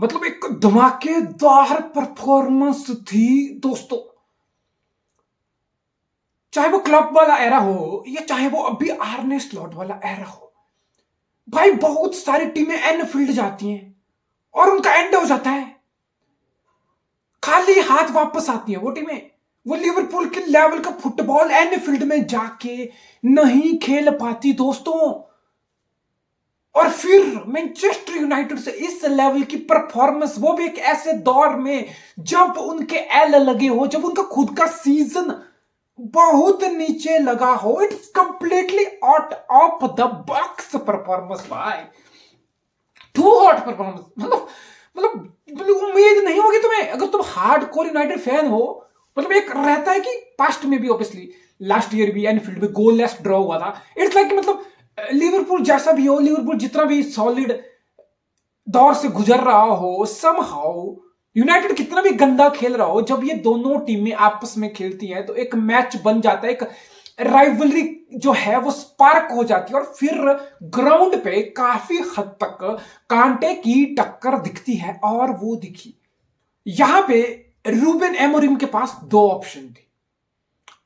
मतलब एक धमाकेदार परफॉर्मेंस थी दोस्तों। चाहे वो क्लब वाला एरा हो या चाहे वो अभी आर्ने स्लॉट वाला एरा हो, भाई बहुत सारी टीमें एनफील्ड जाती हैं और उनका एंड हो जाता है, खाली हाथ वापस आती है वो टीमें। वो लिवरपूल के लेवल का फुटबॉल एनफील्ड में जाके नहीं खेल पाती दोस्तों। और फिर मैनचेस्टर यूनाइटेड से इस लेवल की परफॉर्मेंस, वो भी एक ऐसे दौर में जब उनके एल लगे हो, जब उनका खुद का सीजन बहुत नीचे लगा हो। It's completely out of the box performance भाई, टू हॉट परफॉर्मेंस। मतलब उम्मीद नहीं होगी तुम्हें अगर तुम हार्डकोर यूनाइटेड फैन हो। मतलब एक रहता है कि पास्ट में भी ऑब्वियसली लास्ट ईयर भी एनफील्ड में गोललेस ड्रॉ हुआ था। इट्स लाइक मतलब लिवरपूल जैसा भी हो, लिवरपूल जितना भी सॉलिड दौर से गुजर रहा हो, समहाउ यूनाइटेड कितना भी गंदा खेल रहा हो, जब ये दोनों टीमें आपस में खेलती हैं तो एक मैच बन जाता है, एक राइवलरी जो है वो स्पार्क हो जाती है और फिर ग्राउंड पे काफी हद तक कांटे की टक्कर दिखती है। और वो दिखी यहां पे रूबेन एमोरिम के पास दो ऑप्शन थी,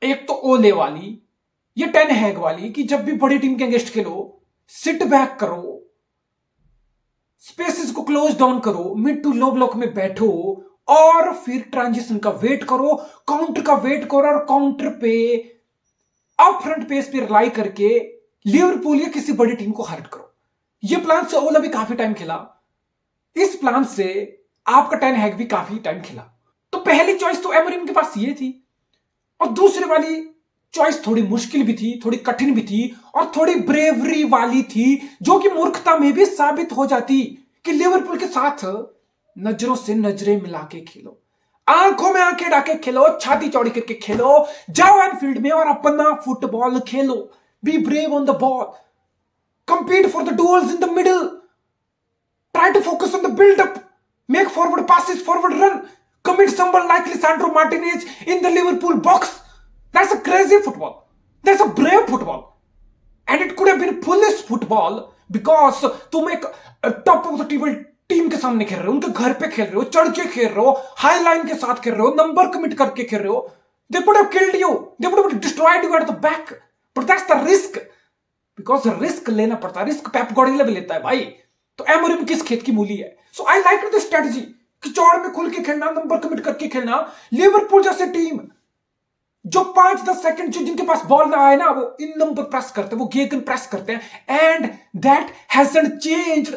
एक तो ओले वाली, ये टेन हैग वाली कि जब भी बड़ी टीम के अगेंस्ट खेलो सिट बैक करो, स्पेसेस को क्लोज डाउन करो, मिड टू लो ब्लॉक में बैठो और फिर ट्रांजिशन का वेट करो, काउंटर का वेट करो और काउंटर पे अप फ्रंट पेस पे रिलाई करके लिवरपूल या किसी बड़ी टीम को हर्ट करो। ये प्लान से ओला भी काफी टाइम खेला, इस प्लान से आपका टेन हैग भी काफी टाइम खेला। तो पहली चॉइस तो एमोरिम के पास ये थी और दूसरी वाली चॉइस थोड़ी मुश्किल भी थी, थोड़ी कठिन भी थी और थोड़ी ब्रेवरी वाली थी, जो कि मूर्खता में भी साबित हो जाती कि लिवरपूल के साथ नजरों से नजरें मिला के खेलो, आंखों में आंखें डाके खेलो, छाती चौड़ी करके खेलो, जाओ एनफील्ड में और अपना football Khelo. Be brave on the ball, compete for the duels in the middle, try to focus on the build up, make forward passes, forward run, commit someone like Lisandro Martinez in the Liverpool box. That's a crazy football, that's a brave football, and it could have been foolish football because तुम एक top of the table team के सामने खेल रहे हो, उनके घर पे खेल रहे हो, चढ़ के खेल रहे हो, हाई लाइन के साथ खेल रहे हो, नंबर कमिट करके खेल रहे हो। They could have killed you, they would have destroyed you at the back, but that's the risk, because risk लेना पड़ता है, रिस्क पेप गार्डियोला भी लेता है भाई। तो एमोरिम किस खेत की मूली है। सो आई लाइक द स्ट्रेटजी कि चौड़ में खुल के खेलना, नंबर कमिट करके खेलना। लिवरपूल जैसे टीम जो 5-10 सेकंड जिनके पास बॉल ना आए ना, वो इन नंबर प्रेस करते हैं, वो गेगन प्रेस करते हैं, and that hasn't changed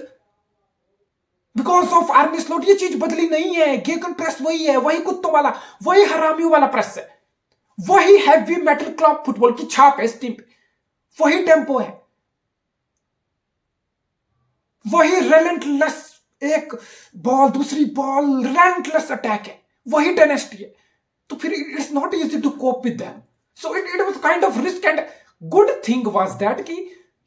because of आर्ने slot. ये चीज बदली नहीं है, गेगन प्रेस वही है, वही कुत्तों वाला, वही हरामियों वाला प्रेस है, वही हैवी मेटल क्लॉक फुटबॉल की छाप है इस टीम पे, वही टेम्पो है, वही रेलेंटलेस, एक बॉल दूसरी बॉल रेलेंटलेस अटैक है, वही टेनेस्टी है। तो फिर it's not easy to cope with them. So it was kind of risk, and good thing was that कि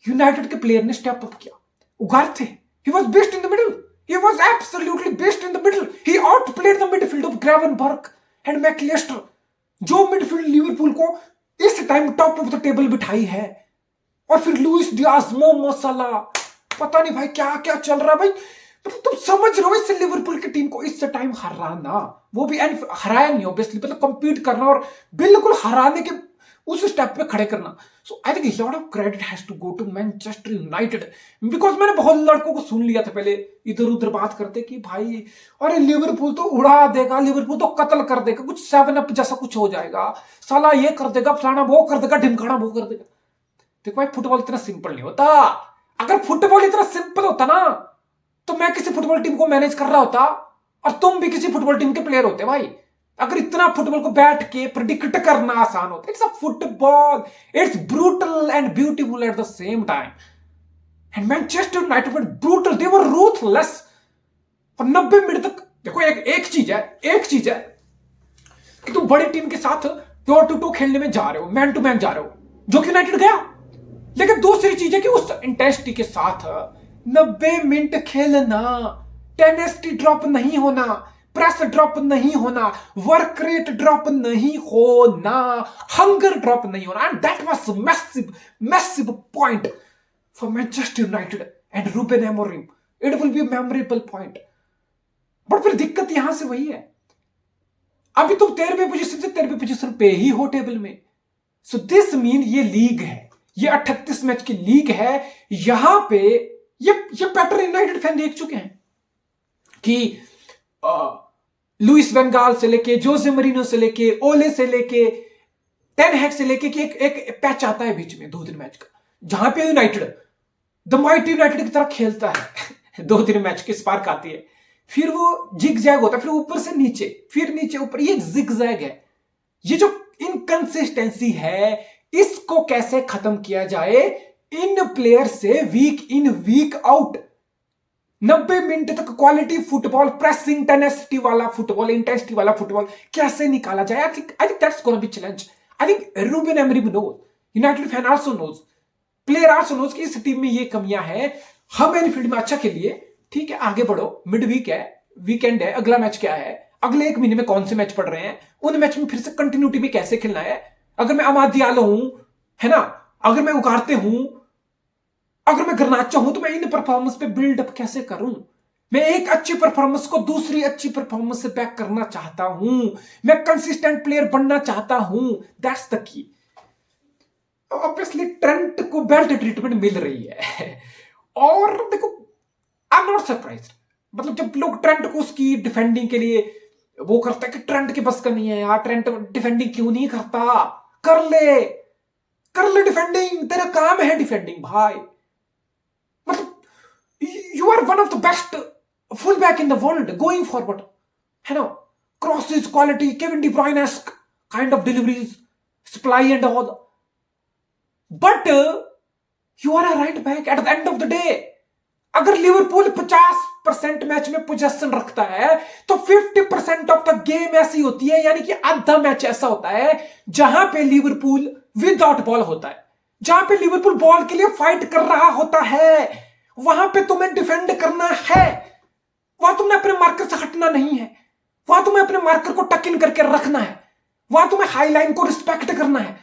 यूनाइटेड के प्लेयर ने स्टेप अप किया, उगार थे। He was best in the middle, he was absolutely best in the middle, he outplayed the midfield of Gravenberch and Mac Allister, जो midfield Liverpool को इस time top of the table बिठाई है। और फिर लुइस डियाज, मोहम्मद सलाह, पता नहीं भाई क्या क्या चल रहा है भाई। मतलब तुम समझ रहे हो इससे लिवरपूल की टीम को इस टाइम हराना, वो भी हराया नहीं ऑब्वियसली, मतलब कंपीट करना और बिल्कुल हराने के उस स्टेप पे खड़े करना। So I think lot of credit has to go to Manchester United, because मैंने बहुत लड़कों को सुन लिया था पहले इधर उधर बात करते कि भाई अरे लिवरपूल तो उड़ा देगा, लिवरपूल तो कत्ल कर देगा, कुछ 7-अप जैसा कुछ हो जाएगा, साला ये कर देगा, फलाना वो कर देगा, ढिमकाना वो कर देगा। देखो भाई फुटबॉल इतना सिंपल नहीं होता। अगर फुटबॉल इतना सिंपल होता ना तो मैं किसी फुटबॉल टीम को मैनेज कर रहा होता और तुम भी किसी फुटबॉल टीम के प्लेयर होते भाई। अगर इतना फुटबॉल को बैठ के प्रेडिक्ट करना आसान होता। It's a football, it's brutal and beautiful at the same time, and Manchester United were brutal, they were ruthless. और 90 मिनट तक देखो एक चीज है कि तुम बड़ी टीम के साथ 2-2 खेलने में जा रहे हो, मैन टू मैन जा रहे हो, जो कि यूनाइटेड गया। लेकिन दूसरी चीज है कि उस इंटेंसिटी के साथ 90 मिनट खेलना, टेनेस्टी ड्रॉप नहीं होना, प्रेस ड्रॉप नहीं होना, वर्क रेट ड्रॉप नहीं होना, हंगर ड्रॉप नहीं होना, and that was massive point for Manchester United and Ruben Amorim. It will be memorable point. But फिर दिक्कत यहां से वही है, अभी तुम 13वें पोजीशन से 13वें पोजीशन पे ही हो टेबल में। सो दिस मीन ये लीग है, ये 38 मैच की लीग है। यहां पे ये पैटर्न यूनाइटेड फैन देख चुके हैं कि लुइस वैन गाल से लेके, जोसे मरीनो से लेके, ओले से लेके, टेन हैग से लेके कि एक पैच आता है बीच में 2-3 मैच का, जहां पे यूनाइटेड द माइटी यूनाइटेड की तरह खेलता है 2-3 मैच की स्पार्क आती है, फिर वो जिग जैग होता है, फिर ऊपर से नीचे, फिर नीचे ऊपर, ये जिग जैग है। ये जो इनकंसिस्टेंसी है, इसको कैसे खत्म किया जाए इन प्लेयर से, week in week out 90 minute तक क्वालिटी फुटबॉल, प्रेसिंग टेनेसिटी वाला फुटबॉल, इंटेंसिटी वाला फुटबॉल कैसे निकाला जाए। I think that's gonna be challenge. I think Ruben Amorim knows, United fan also knows, player also knows कि इस team में ये कमियां हैं। हम एनफील्ड में अच्छा खेलिए, ठीक है, आगे बढ़ो, मिड वीक है, वीकेंड है, अगला मैच क्या है, अगले 1 महीने में कौन से मैच पड़ रहे हैं, उन मैच में फिर से कंटिन्यूटी में कैसे खेलना है। अगर मैं अमाद दियालो हूं, है ना, अगर मैं उगारते हूं, अगर मैं गर्नाचो हूं, तो मैं इन परफॉर्मेंस पे बिल्डअप कैसे करूं। मैं एक अच्छी परफॉर्मेंस को दूसरी अच्छी परफॉर्मेंस से बैक करना चाहता हूं, मैं कंसिस्टेंट प्लेयर बनना चाहता हूं। That's the key. Obviously Trent को बेल्ट ट्रीटमेंट मिल रही है और देखो, आई एम नॉट सरप्राइज, मतलब जब लोग ट्रेंट को उसकी डिफेंडिंग के लिए वो करता है कि ट्रेंट के बस का नहीं है यार, ट्रेंट डिफेंडिंग क्यों नहीं करता, कर ले डिफेंडिंग, तेरा काम है डिफेंडिंग भाई। मतलब you are one of the best full back in the world going forward, है ना, crosses, quality, Kevin De Bruyne esque kind of deliveries, supply and all, but you are a right back at the end of the day. अगर Liverpool 50% match में possession रखता है तो 50% of the game ऐसी होती है, यानी कि आधा मैच ऐसा होता है जहां पे लिवरपूल विदाउट बॉल होता है, जहां पे लिवरपूल बॉल के लिए फाइट कर रहा होता है, वहां पे तुम्हें डिफेंड करना है, वहां तुमने अपने मार्कर से हटना नहीं है, वहां तुम्हें अपने मार्कर को टक इन करके रखना है, वहां तुम्हें हाई लाइन को रिस्पेक्ट करना है,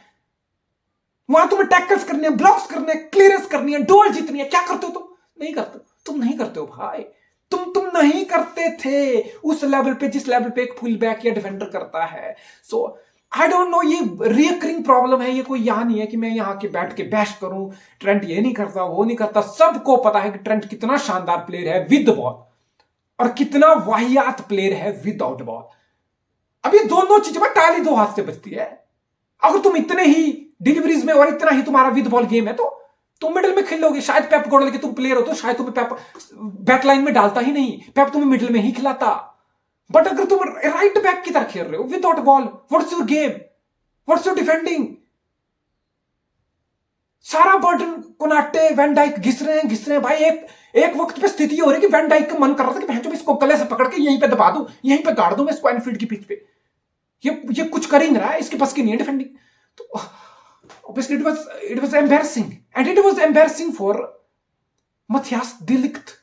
वहां तुम्हें टैकल्स करने हैं, ब्लॉक्स करने हैं, क्लियरेंस करनी है, डोल जीतनी है। क्या करते हो तुम? नहीं करते, तुम नहीं करते हो भाई, तुम नहीं करते थे उस लेवल पे जिस लेवल पे एक फुल बैक या डिफेंडर करता है। सो आई डोंट नो, ये रिकरिंग प्रॉब्लम है, ये कोई यहां नहीं है कि मैं यहां के बैठ के बैश करूं, ट्रेंट ये नहीं करता, वो नहीं करता। सबको पता है कि ट्रेंट कितना शानदार प्लेयर है विद बॉल और कितना वाहियात प्लेयर है विदाउट बॉल। अब ये दोनों चीजें ताली दो हाथ से बचती है। अगर तुम इतने ही डिलीवरीज में और इतना ही तुम्हारा विद बॉल गेम है तो तुम मिडिल में खेलोगे। शायद पेप गार्डियोला के तुम प्लेयर हो तो शायद तुम्हें पेप बैकलाइन में डालता ही नहीं, पेप तुम्हें मिडिल में ही खिलाता। बट अगर तुम राइट बैक की तरह खेल रहे हो without ball, what's your game, what's your defending? सारा बर्डन कोनाटे, वैन डाइक घिस रहे हैं भाई। एक वक्त पे स्थिति हो रही कि वैन डाइक का मन कर रहा था कि भैंचो इसको गले से पकड़ के यहीं पे दबा दूं, यहीं पे गाड़ दूं मैं इसको एनफील्ड की पिच पे। ये कुछ कर ही नहीं रहा है, इसके पास की नहीं है डिफेंडिंग। तो obviously it was embarrassing and it was embarrassing for Matthias de Ligt।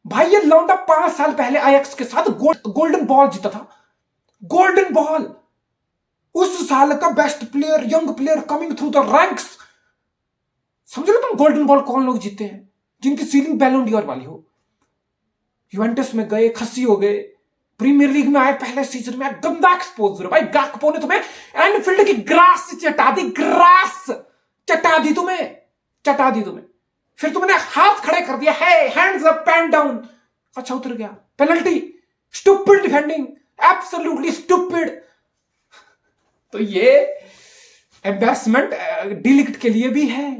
भाई ये लौंडा 5 साल पहले आयक्स के साथ गोल्डन बॉल जीता था, गोल्डन बॉल, उस साल का best player, young player coming through the ranks. समझ लो तुम गोल्डन बॉल कौन लोग जीते हैं, जिनकी सीलिंग बैलोन डी'ओर वाली हो। यूवेंटस में गए, खस्सी हो गए, प्रीमियर लीग में आए पहले सीजन में, गंदा एक्सपोजर भाई। गाकपो ने तुम्हें एनफील्ड की ग्रास से चटा दी, ग्रास चटा दी तुम्हें। फिर तुमने हाथ खड़े कर दिया है, हैंड्स अप पेन डाउन, अच्छा उतर गया, penalty, stupid defending, absolutely stupid. तो ये एम्बैरेसमेंट डी लिक्ट के लिए भी है।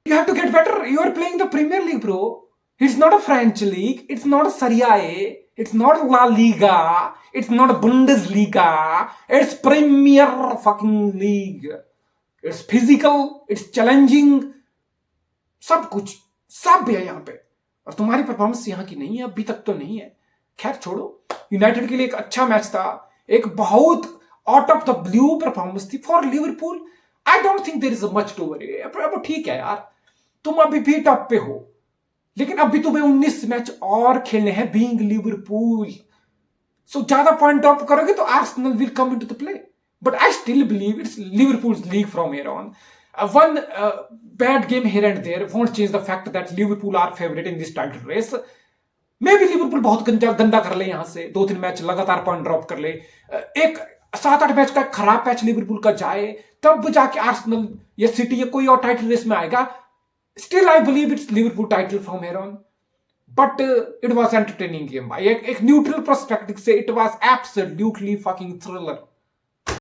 You have to get better, you are playing the Premier League bro, it's not a French league, it's not a Serie A, it's not La Liga, it's not Bundesliga, it's Premier fucking League, it's physical, it's challenging, सब कुछ सब है यहाँ पे। और तुम्हारी performance यहाँ की नहीं है, अभी तक तो नहीं है। खैर छोड़ो, यूनाइटेड के लिए एक अच्छा मैच था, एक बहुत out of the blue performance थी for Liverpool. I don't think there is much to worry. अब ठीक है यार, तुम अभी भी टॉप पे हो, लेकिन अभी तुम्हें 19 मैच और खेलने हैं बीइंग लिवरपूल। सो ज्यादा पॉइंट ड्रॉप करोगे तो Arsenal will come into the play, but I still believe it's Liverpool's league from here on. One bad game here and there won't change the fact that Liverpool are favourite in this title race. मे भी Liverpool बहुत गंदा गंदा कर ले, यहां से 2-3 match लगातार पॉइंट ड्रॉप कर ले, एक 7-8 मैच का खराब मैच लिवरपूल का जाए, तब जाके आर्सेनल या सिटी या कोई और टाइटल रेस में आएगा. Still I believe it's Liverpool title from here on. But it was entertaining game भाई. एक न्यूट्रल पर्सपेक्टिव से it was absolutely fucking thriller.